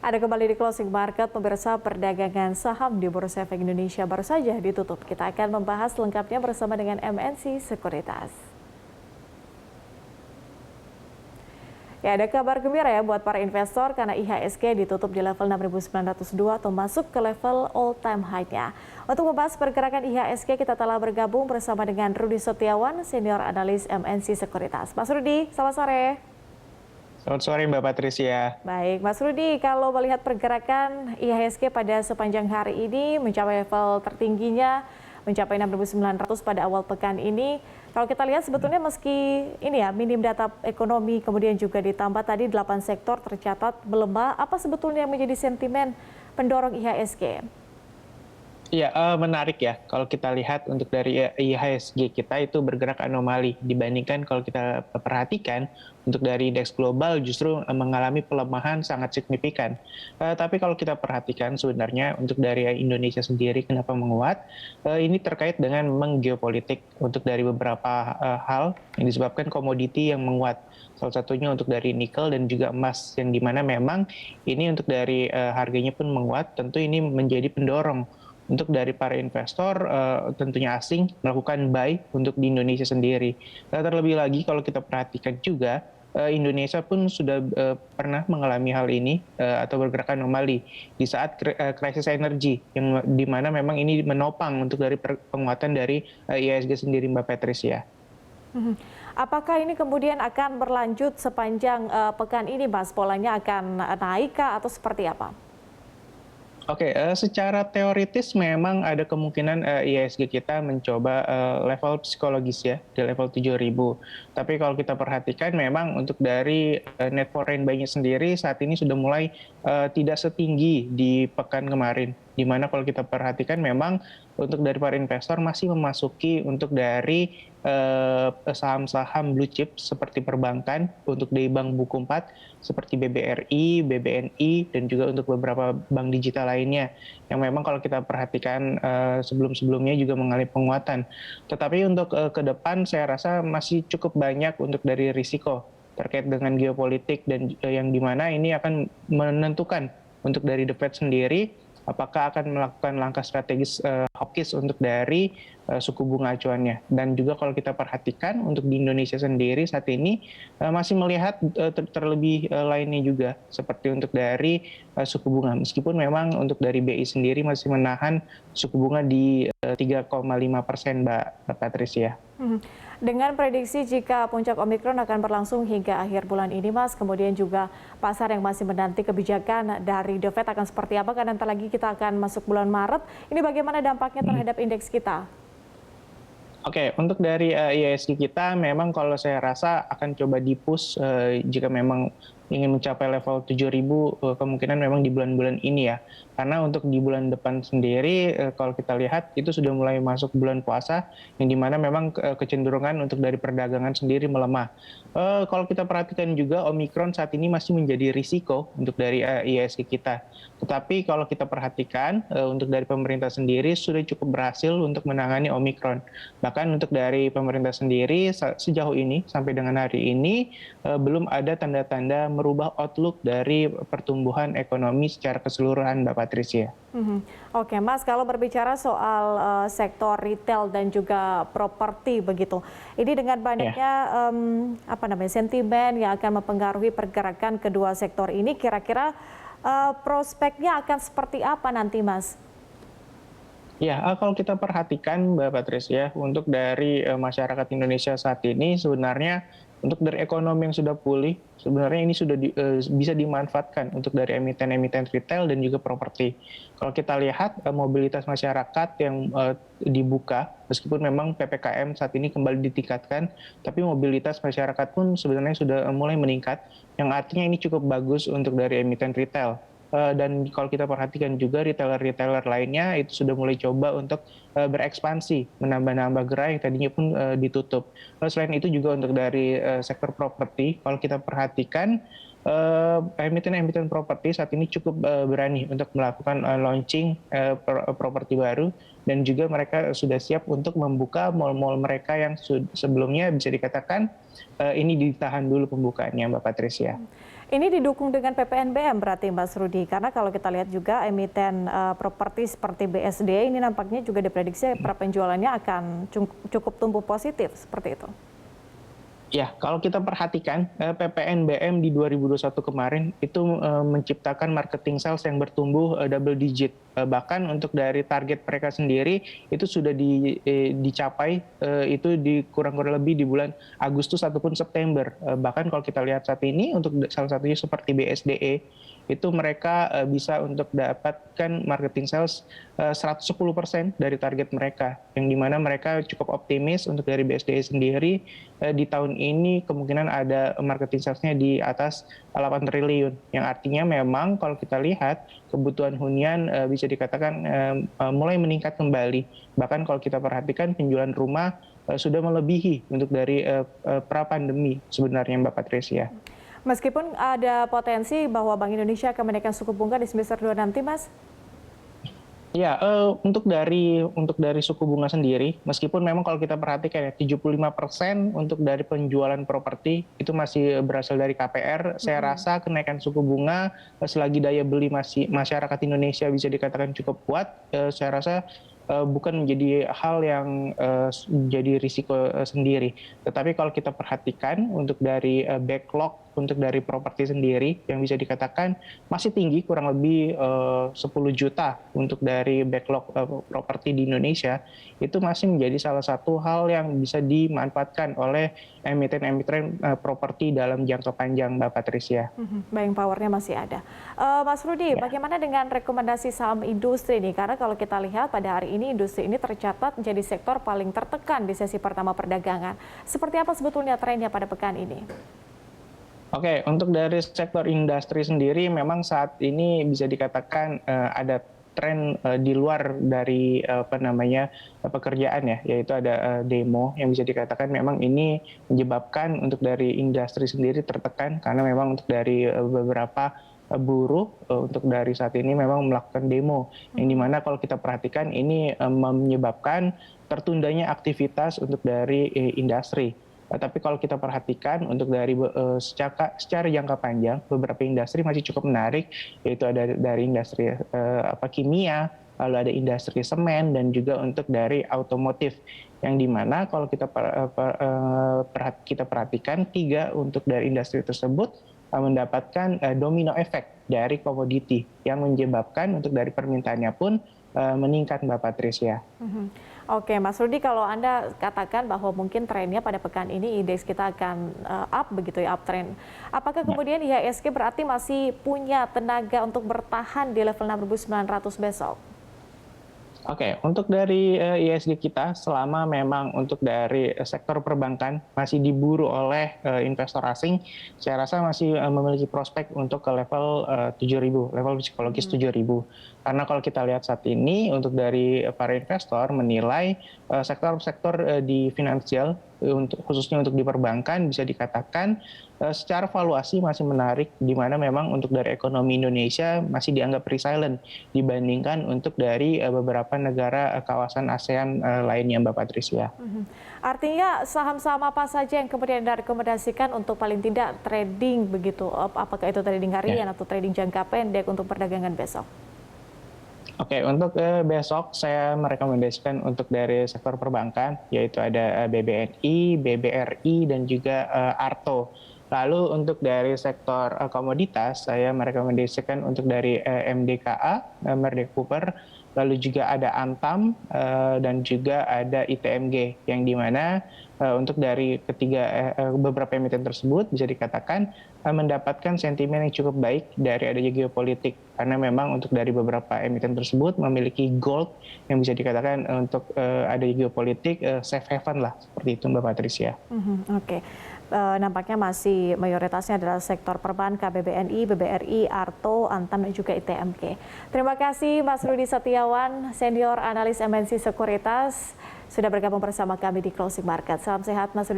Ada kembali di closing market, pemirsa. Perdagangan saham di Bursa Efek Indonesia baru saja ditutup. Kita akan membahas lengkapnya bersama dengan MNC Sekuritas. Ya, ada kabar gembira ya buat para investor karena IHSG ditutup di level 6.902 atau masuk ke level all time high-nya. Untuk membahas pergerakan IHSG, kita telah bergabung bersama dengan Rudi Setiawan, senior analis MNC Sekuritas. Mas Rudi, selamat sore. Selamat sore Mbak Patricia. Baik, Mas Rudi, kalau melihat pergerakan IHSG pada sepanjang hari ini mencapai level tertingginya, mencapai 6.900 pada awal pekan ini. Kalau kita lihat sebetulnya meski ini ya minim data ekonomi, kemudian juga ditambah tadi 8 sektor tercatat melemah, apa sebetulnya yang menjadi sentimen pendorong IHSG? Iya, menarik ya kalau kita lihat untuk dari IHSG kita itu bergerak anomali dibandingkan kalau kita perhatikan untuk dari indeks global justru mengalami pelemahan sangat signifikan. Tapi kalau kita perhatikan sebenarnya untuk dari Indonesia sendiri kenapa menguat, ini terkait dengan memang geopolitik untuk dari beberapa hal yang disebabkan komoditi yang menguat. Salah satunya untuk dari nikel dan juga emas yang dimana memang ini untuk dari harganya pun menguat, tentu ini menjadi pendorong untuk dari para investor tentunya asing melakukan buy untuk di Indonesia sendiri. Terlebih lagi kalau kita perhatikan juga Indonesia pun sudah pernah mengalami hal ini atau bergerak anomali di saat krisis energi yang di mana memang ini menopang untuk dari penguatan dari IHSG sendiri Mbak Patricia. Apakah ini kemudian akan berlanjut sepanjang pekan ini, Mas? Polanya akan naik kah atau seperti apa? Oke, secara teoritis memang ada kemungkinan IHSG kita mencoba level psikologis ya, di level 7.000. Tapi kalau kita perhatikan memang untuk dari net foreign buy-nya sendiri saat ini sudah mulai tidak setinggi di pekan kemarin. Di mana kalau kita perhatikan memang untuk dari para investor masih memasuki untuk dari saham-saham blue chip seperti perbankan untuk dari Bank Buku 4 seperti BBRI, BBNI, dan juga untuk beberapa bank digital lainnya yang memang kalau kita perhatikan sebelum-sebelumnya juga mengalami penguatan. Tetapi untuk ke depan saya rasa masih cukup banyak untuk dari risiko terkait dengan geopolitik dan yang dimana ini akan menentukan untuk dari The Fed sendiri apakah akan melakukan langkah strategis hawkish untuk dari suku bunga acuannya. Dan juga kalau kita perhatikan untuk di Indonesia sendiri saat ini masih melihat terlebih lainnya juga seperti untuk dari suku bunga. Meskipun memang untuk dari BI sendiri masih menahan suku bunga di 3,5% Mbak Patricia. Dengan prediksi jika puncak Omikron akan berlangsung hingga akhir bulan ini, Mas, kemudian juga pasar yang masih menanti kebijakan dari The Fed akan seperti apa, karena nanti lagi kita akan masuk bulan Maret, ini bagaimana dampaknya terhadap indeks kita? Oke, untuk dari IHSG kita memang kalau saya rasa akan coba di-push jika memang ingin mencapai level 7.000 kemungkinan memang di bulan-bulan ini ya. Karena untuk di bulan depan sendiri kalau kita lihat itu sudah mulai masuk bulan puasa yang dimana memang kecenderungan untuk dari perdagangan sendiri melemah. Kalau kita perhatikan juga Omikron saat ini masih menjadi risiko untuk dari IHSG kita. Tetapi kalau kita perhatikan untuk dari pemerintah sendiri sudah cukup berhasil untuk menangani Omikron. Bahkan untuk dari pemerintah sendiri sejauh ini sampai dengan hari ini belum ada tanda-tanda merubah outlook dari pertumbuhan ekonomi secara keseluruhan Mbak Patricia. Oke, Mas, kalau berbicara soal sektor retail dan juga properti begitu, ini dengan banyaknya sentimen yang akan mempengaruhi pergerakan kedua sektor ini, kira-kira prospeknya akan seperti apa nanti, Mas? Ya, kalau kita perhatikan Mbak Patricia, untuk dari masyarakat Indonesia saat ini sebenarnya untuk dari ekonomi yang sudah pulih, sebenarnya ini sudah bisa dimanfaatkan untuk dari emiten-emiten retail dan juga properti. Kalau kita lihat mobilitas masyarakat yang dibuka, meskipun memang PPKM saat ini kembali ditingkatkan, tapi mobilitas masyarakat pun sebenarnya sudah mulai meningkat, yang artinya ini cukup bagus untuk dari emiten retail. Dan kalau kita perhatikan juga retailer-retailer lainnya itu sudah mulai coba untuk berekspansi, menambah-nambah gerai yang tadinya pun ditutup. Selain itu juga untuk dari sektor properti, kalau kita perhatikan emiten-emiten properti saat ini cukup berani untuk melakukan launching properti baru dan juga mereka sudah siap untuk membuka mal-mal mereka yang sebelumnya bisa dikatakan ini ditahan dulu pembukaannya, Mbak Patricia. Ini didukung dengan PPNBM berarti Mas Rudi, karena kalau kita lihat juga emiten properti seperti BSD ini nampaknya juga diprediksi penjualannya akan cukup tumbuh positif seperti itu. Ya, kalau kita perhatikan PPNBM di 2021 kemarin itu menciptakan marketing sales yang bertumbuh double digit. Bahkan untuk dari target mereka sendiri itu sudah dicapai itu di kurang-kurang lebih di bulan Agustus ataupun September. Bahkan kalau kita lihat saat ini untuk salah satunya seperti BSDE itu mereka bisa untuk dapatkan marketing sales 110% dari target mereka, yang dimana mereka cukup optimis untuk dari BSDE sendiri di tahun ini kemungkinan ada marketing sales-nya di atas 8 triliun, yang artinya memang kalau kita lihat kebutuhan hunian bisa dikatakan mulai meningkat kembali. Bahkan kalau kita perhatikan penjualan rumah sudah melebihi untuk dari pra-pandemi sebenarnya Mbak Patricia. Meskipun ada potensi bahwa Bank Indonesia akan menaikkan suku bunga di semester 2 nanti, Mas? Ya, untuk dari suku bunga sendiri, meskipun memang kalau kita perhatikan ya 75% untuk dari penjualan properti itu masih berasal dari KPR, saya rasa kenaikan suku bunga selagi daya beli masyarakat Indonesia bisa dikatakan cukup kuat, saya rasa bukan menjadi hal yang jadi risiko sendiri. Tetapi kalau kita perhatikan untuk dari backlog untuk dari properti sendiri yang bisa dikatakan masih tinggi, kurang lebih 10 juta untuk dari backlog properti di Indonesia, itu masih menjadi salah satu hal yang bisa dimanfaatkan oleh emiten-emiten properti dalam jangka panjang, Mbak Patricia. Buying power-nya masih ada. Mas Rudi, bagaimana dengan rekomendasi saham industri nih? Karena kalau kita lihat pada hari ini industri ini tercatat menjadi sektor paling tertekan di sesi pertama perdagangan. Seperti apa sebetulnya trennya pada pekan ini? Oke, untuk dari sektor industri sendiri memang saat ini bisa dikatakan ada tren di luar dari pekerjaan ya, yaitu ada demo yang bisa dikatakan memang ini menyebabkan untuk dari industri sendiri tertekan karena memang untuk dari beberapa buruh untuk dari saat ini memang melakukan demo, yang dimana kalau kita perhatikan ini menyebabkan tertundanya aktivitas untuk dari industri. Tapi kalau kita perhatikan untuk dari secara jangka panjang, beberapa industri masih cukup menarik, yaitu ada dari industri kimia, lalu ada industri semen, dan juga untuk dari otomotif. Yang dimana kalau kita perhatikan, 3 untuk dari industri tersebut mendapatkan domino efek dari komoditi, yang menyebabkan untuk dari permintaannya pun meningkat, Mbak Patricia. Oke, Mas Rudi, kalau Anda katakan bahwa mungkin trennya pada pekan ini indeks kita akan up begitu ya, uptrend. Apakah kemudian IHSG berarti masih punya tenaga untuk bertahan di level 6.900 besok? Oke, untuk dari IHSG kita selama memang untuk dari sektor perbankan masih diburu oleh investor asing, saya rasa masih memiliki prospek untuk ke level 7.000, level psikologis 7.000. Karena kalau kita lihat saat ini untuk dari para investor menilai sektor-sektor di finansial, khususnya untuk di perbankan, bisa dikatakan secara valuasi masih menarik, di mana memang untuk dari ekonomi Indonesia masih dianggap resilient dibandingkan untuk dari beberapa negara kawasan ASEAN lainnya, Mbak Patricia. Artinya saham-saham apa saja yang kemudian Anda rekomendasikan untuk paling tidak trading begitu? Apakah itu trading harian atau trading jangka pendek untuk perdagangan besok? Oke, untuk besok saya merekomendasikan untuk dari sektor perbankan, yaitu ada BBNI, BBRI, dan juga Arto. Lalu untuk dari sektor komoditas, saya merekomendasikan untuk dari MDKA, Merdeka Cooper, lalu juga ada Antam, dan juga ada ITMG, yang dimana untuk dari beberapa emiten tersebut bisa dikatakan mendapatkan sentimen yang cukup baik dari adanya geopolitik, karena memang untuk dari beberapa emiten tersebut memiliki gold yang bisa dikatakan untuk adanya geopolitik safe haven lah, seperti itu, Mbak Patricia. Oke. Nampaknya masih mayoritasnya adalah sektor perbankan, BBNI, BBRI, Arto, Antam, dan juga ITMG. Terima kasih Mas Rudi Setiawan, senior analis MNC Sekuritas, sudah bergabung bersama kami di Closing Market. Salam sehat Mas Rudi.